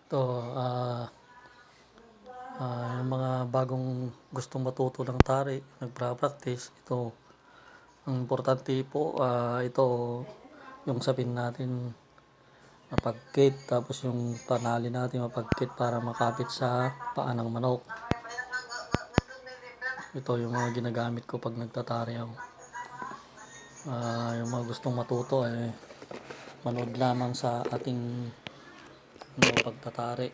Ito, yung mga bagong gustong matuto ng tari, nagpa-practice, ito, ang importante po, ito, yung sapin natin mapagkit, tapos yung tanali natin mapagkit para makapit sa paa ng manok. Ito yung mga ginagamit ko pag nagtatari ako. Yung mga gustong matuto, manood lamang sa ating pagtatari.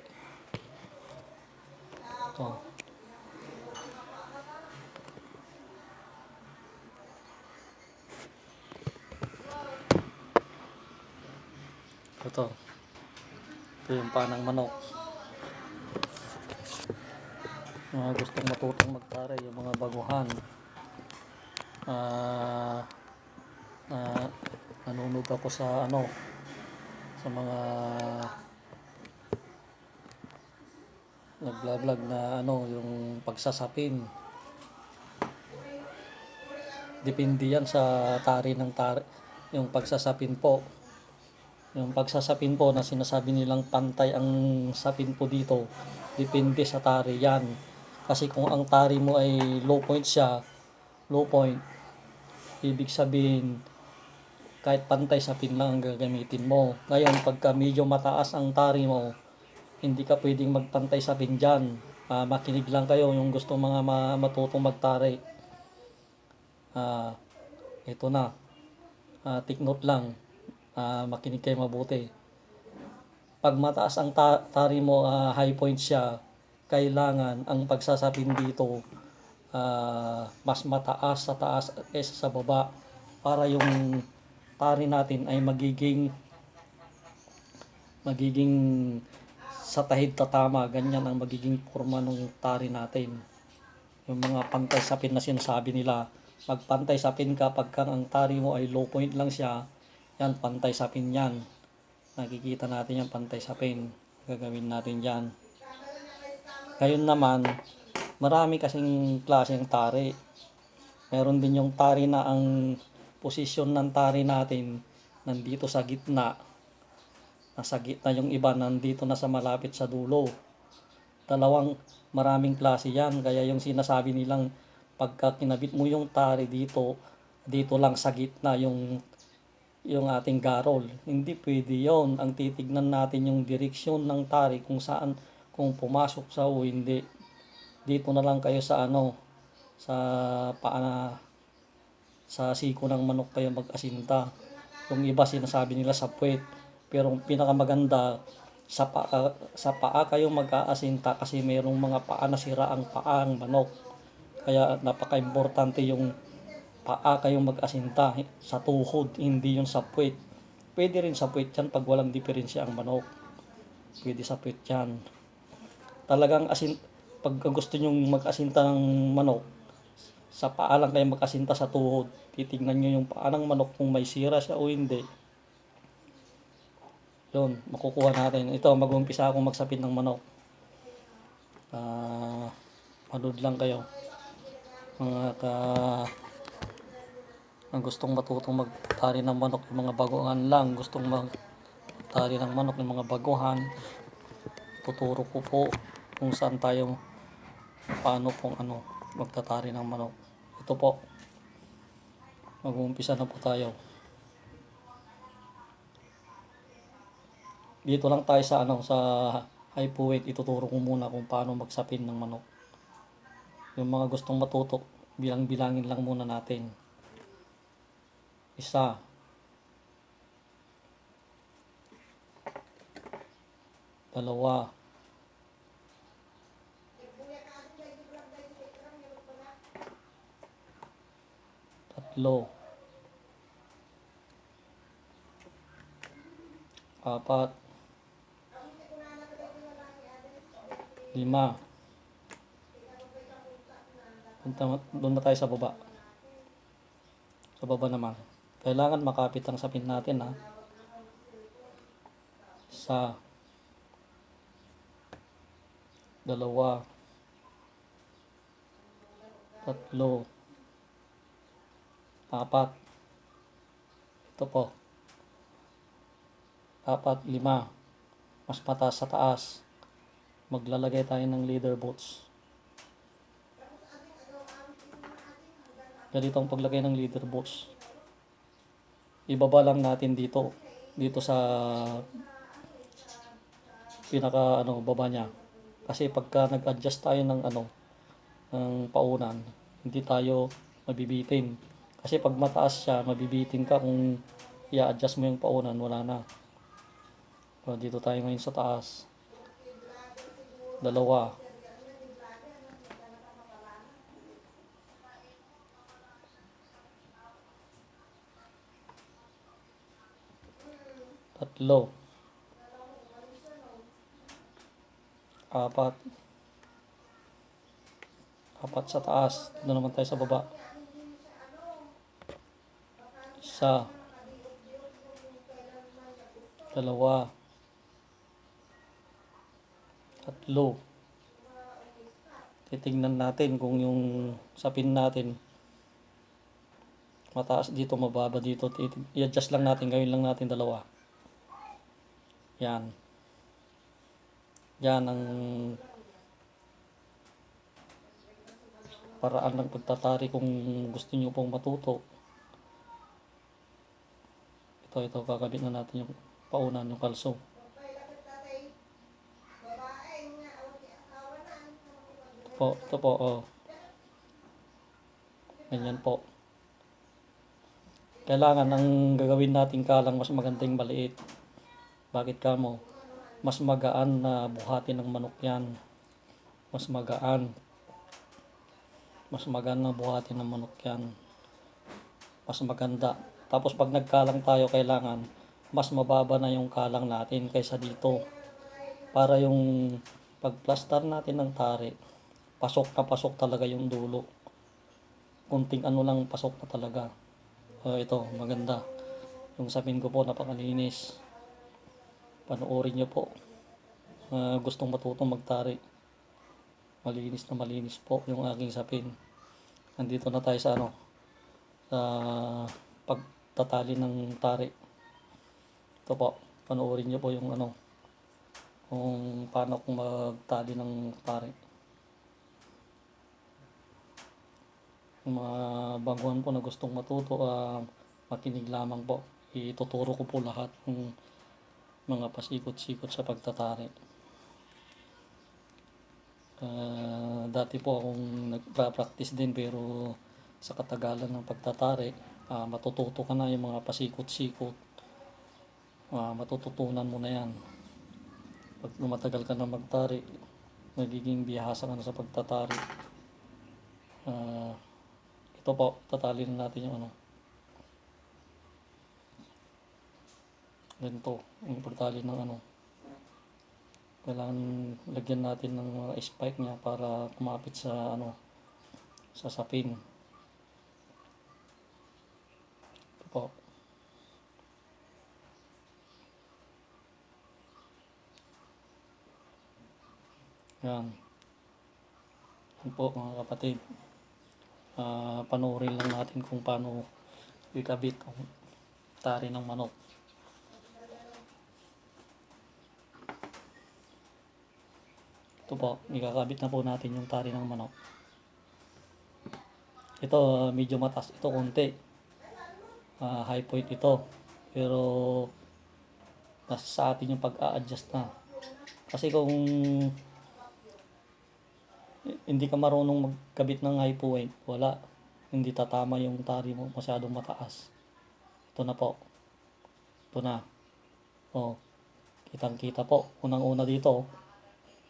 Ito, ito yung paa ng manok. Mga gustong matutong magtari, yung mga baguhan, ah nanonood ako sa sa mga nagla-vlog na yung pagsasapin. Depende yan sa tari ng tari, yung pagsasapin po. Yung pagsasapin po na sinasabi nilang pantay ang sapin po dito, depende sa tari yan. Kasi kung ang tari mo ay low point siya, low point, ibig sabihin kahit pantay sapin lang ang gagamitin mo. Ngayon, pagka medyo mataas ang tari mo, hindi ka pwedeng magpantay sapin dyan. Makinig lang kayo yung gusto mga matutong magtari. Ito na, take note lang, makinig kayo mabuti. Pag mataas ang tari mo, high point siya, kailangan ang pagsasapin dito mas mataas sa taas kaysa sa baba para yung tari natin ay magiging sa tahid tatama, ganyan ang magiging forma ng tari natin. Yung mga pantay sapin na sinasabi nila, magpantay sapin ka pagka ang tari mo ay low point lang siya, yan pantay sapin yan. Nakikita natin yan, pantay sapin, gagawin natin yan. Ngayon naman, marami kasing klase ng tari. Meron din yung tari na ang posisyon ng tari natin nandito sa gitna. Nasa gitna yung iba, nandito na sa malapit sa dulo. Maraming klase yan. Kaya yung sinasabi nilang pagka kinabit mo yung tari dito, dito lang sa gitna yung ating garol. Hindi pwede yon. Ang titignan natin yung direksyon ng tari kung saan, kung pumasok sa o hindi. Dito na lang kayo sa sa paa, sa siko ng manok kayo mag-asinta. Yung iba sinasabi nila sa puwet. Pero ang pinakamaganda, sa paa kayo mag-aasinta kasi mayroong mga paa na sira ang paa ng manok. Kaya napaka-importante yung paa kayong mag-asinta sa tuhod, hindi yung sa puwet. Pwede rin sa puwet yan pag walang diferensya ang manok. Pwede sa puwet yan. Talagang pag gusto nyong mag-asinta ng manok, sa paa lang kayo mag-asinta sa tuhod. Titignan nyo yung paa ng manok kung may sira siya o hindi. Yun, makukuha natin. Ito, mag-umpisa akong magsapin ng manok. Manood lang kayo. Mga ang gustong matutong magtari ng manok, yung mga baguhan lang, gustong magtari ng manok, yung mga baguhan, tuturo ko po kung saan tayo, paano pong magtatari ng manok. Ito po, mag-uumpisa na po tayo. Dito lang tayo sa sa high point, ituturo ko muna kung paano magsapin ng manok. Yung mga gustong matuto, bilang-bilangin lang muna natin. 1, 2, 3, 4, 5. Doon na tayo sa baba. Sa baba naman. Kailangan makapit ang sapin natin 1, 2, 3, 4. Ito po. 4, 5. mas mataas sa taas. Maglalagay tayo ng leader bolts. Ganito ang paglagay ng leader bolts. Ibaba lang natin dito sa pinaka baba niya. Kasi pagka nag-adjust tayo ng paunan, hindi tayo mabibitin. Kasi pag mataas siya, mabibitin ka kung i-adjust mo yung paunan, wala na. So, dito tayo ngayon sa taas. Dalawa. Tatlo. Apat. Apat sa taas. Doon naman tayo sa baba. Isa. Dalawa. Tatlo. Titingnan natin kung yung sapin natin mataas dito, mababa dito. I-adjust lang natin. Gawin lang natin dalawa. Yan. Yan ang paraan ng pagtatari kung gusto nyo pong matuto. Ito, kakabit na natin yung paunan, yung kalso. Ito po, oh. Ganyan po. Kailangan ang gagawin natin kalang mas magandang maliit. Bakit ka mo? Mas magaan na buhatin ng manok yan. Mas magaan. Mas magaan na buhatin ng manok yan. Mas maganda. Tapos pag nagkalang tayo, kailangan mas mababa na yung kalang natin kaysa dito. Para yung pagplastar natin ng tari, pasok na pasok talaga yung dulo. Kunting lang, pasok na talaga. Ito, maganda. Yung sapin ko po, napakalinis. Panoorin nyo po. Gustong matutong magtari. Malinis na malinis po yung aking sapin. Nandito na tayo sa sa pagtatali ng tari. Ito po, panoorin nyo po yung kung paano kung magtali ng tari. Yung mga baguhan po na gustong matuto, makinig lamang po. Ituturo ko po lahat ng mga pasikot-sikot sa pagtatari. Dati po akong nagpa-practice din, pero sa katagalan ng pagtatari, matututo ka na yung mga pasikot-sikot. Matututunan mo na yan. Pag matagal ka na magtari, magiging bihasa ka na sa pagtatari. Ito po, tatali na natin yung ganito, yung pagtali ng kailangan lagyan natin ng mga spike niya para kumapit sa sa sapin. Ito po. Yan. Yan po mga kapatid. Panoorin lang natin kung paano ikabit ang tari ng manok. Ito po, ikakabit na po natin yung tari ng manok. Ito, medyo mataas ito konti. High point ito. Pero nasa sa atin yung pag-a-adjust na. Kasi kung hindi ka marunong magkabit ng high point, wala. Hindi tatama yung tari mo, masyadong mataas. Ito na po. Ito na. Kitang kita po. Unang-una dito.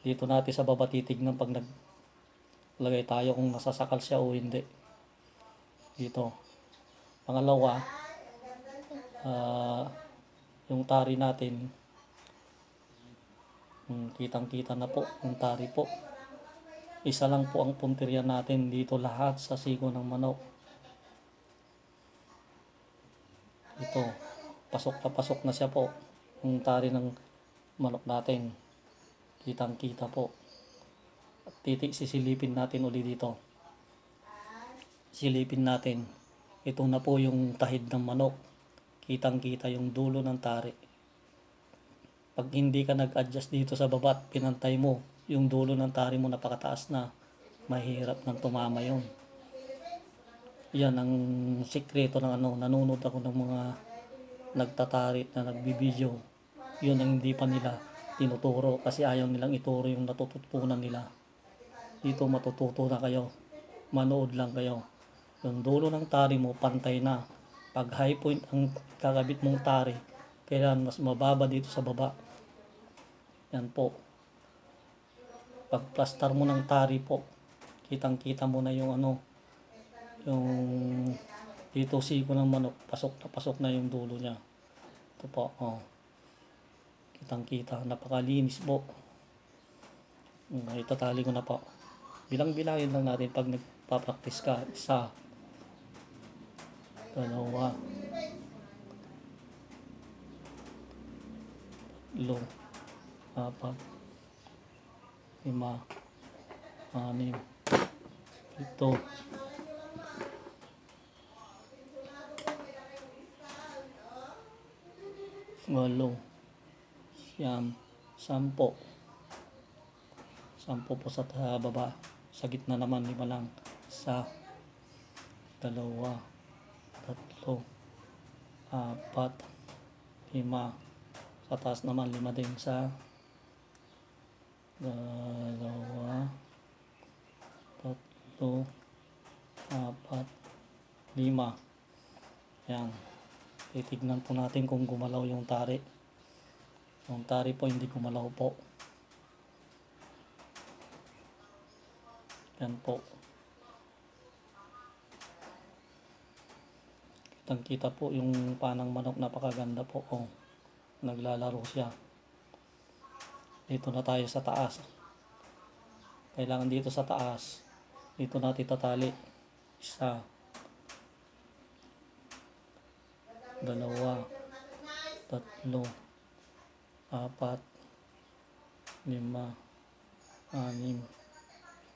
Dito natin sa baba titignan pag naglagay tayo kung nasasakal siya o hindi. Dito. Pangalawa, yung tari natin, kitang kita na po yung tari po. Isa lang po ang punteriya natin dito, lahat sa siko ng manok. Ito, pasok na siya po yung tari ng manok natin. Kitang kita po. At sisilipin natin uli dito. Silipin natin. Ito na po yung tahid ng manok. Kitang kita yung dulo ng tari. Pag hindi ka nag-adjust dito sa baba at pinantay mo, yung dulo ng tali mo napakataas na, mahirap nang tumama yun. Yan ang sikreto ng ano, nanonood ako ng mga nagtatarit na nagbibideo. Yun ang hindi pa nila tinuturo kasi ayaw nilang ituro yung natututunan nila. Dito matututo na kayo, manood lang kayo. Yung dulo ng tari mo pantay na. Pag high point ang kakabit mong tari, kailangan mas mababa dito sa baba. Yan po. Pag plastar mo ng tari po, kitang kita mo na yung ano, yung dito siko ng manok, pasok na yung dulo niya. Ito po, oh. Kitang kita, napakalinis po. Itatali ko na po. Bilang-bilangin lang natin pag nagpa-practice ka. 1, 2, 3, 4, 5, 6, 7, 8, 9, 10. 10 po sa baba. Sa gitna naman 5 lang. 1, 2, 3, 4, 5. Sa taas naman 5 din. 1, 2, 3, 4, 5. Yan. Titignan po natin kung gumalaw yung tari. Yung tari po hindi gumalaw po. Yan po. Kitang kita po yung panang manok, napakaganda po. Oh, naglalaro siya. Dito na tayo sa taas. Kailangan dito sa taas. Dito natin tatali. 1, 2, 3, 4, 5, 6, 7,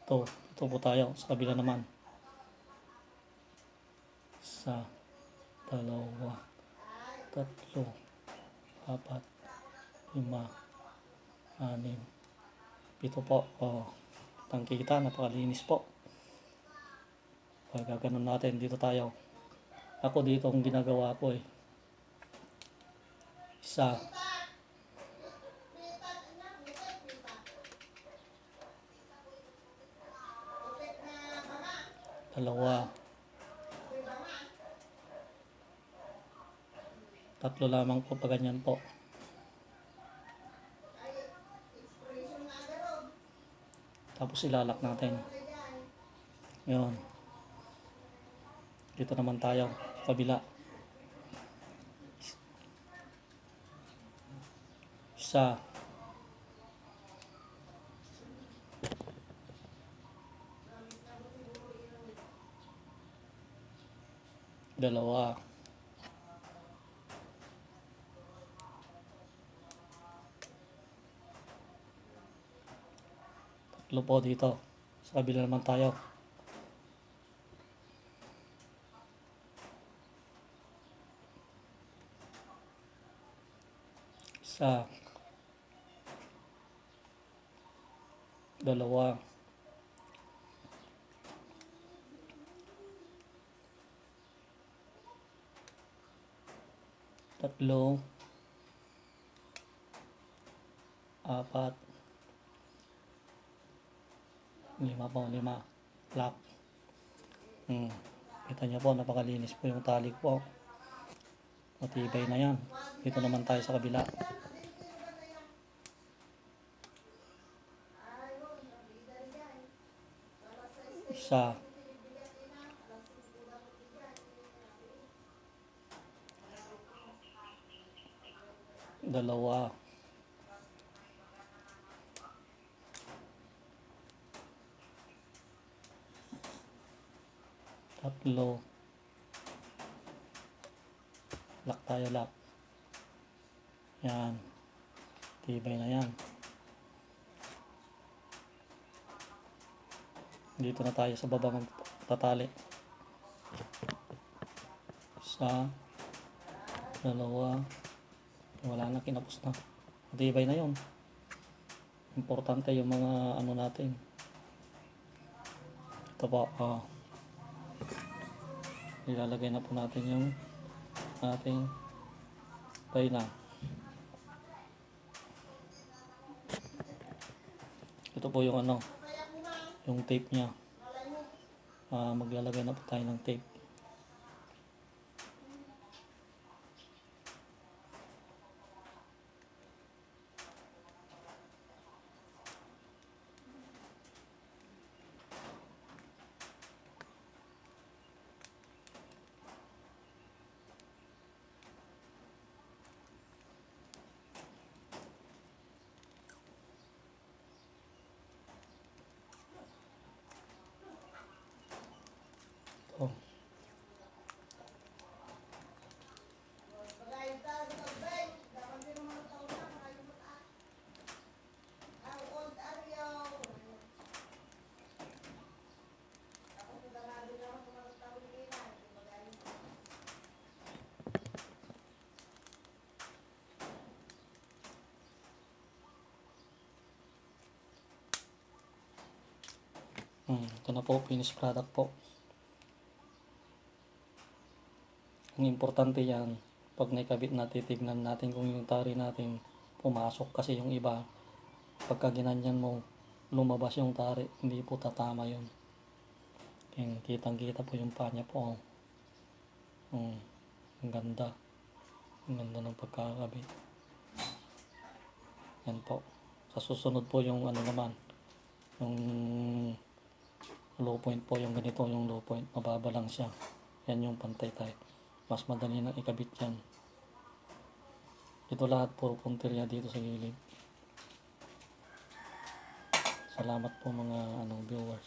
8, ito po tayo sa kabila naman. 1, 2, 3, 4, 5, 6, 7 po. Oh, tangkita, napakalinis po. Gaganon natin, dito tayo. Ako dito ang ginagawa ko 1, 2, 3 lamang po, pag ganyan po. Tapos ilalak natin. Yun. Dito naman tayo, kabila. 1, 2, 3 po dito. Sa kabila naman tayo. 1, 2, 3, 4, 5 po, 5. Lock. Kita niyo po, napakalinis po yung tali po. Matibay na yan. Dito naman tayo sa kabila. 1, 2, 3. Lock tayo, lock. Yan. Tibay na yan. Dito na tayo sa baba magtatali. 1, 2. Wala na, kinapos na. matibay na yon. Importante yung mga ano natin. Ito po, ilalagay na po natin yung ating paina. Ito po yung ano, yung tape niya. Maglalagay na po tayo ng tape. Ito. Ito na po, finished product po. Ang importante yan, pag naikabit na, titignan natin kung yung tari natin pumasok. Kasi yung iba, pagka ginanyan mo, lumabas yung tari, hindi po tatama yun. Kitang kita po yung paa niya po. Ang ganda. Ang ganda ng pagkakabit. Yan po. Sa susunod po yung ano naman, yung low point po, yung ganito yung low point, mababa lang siya. Yan yung pantay tayo. Mas madali na ikabit yan. Ito lahat puro punteriya dito sa gilid. Salamat po mga viewers.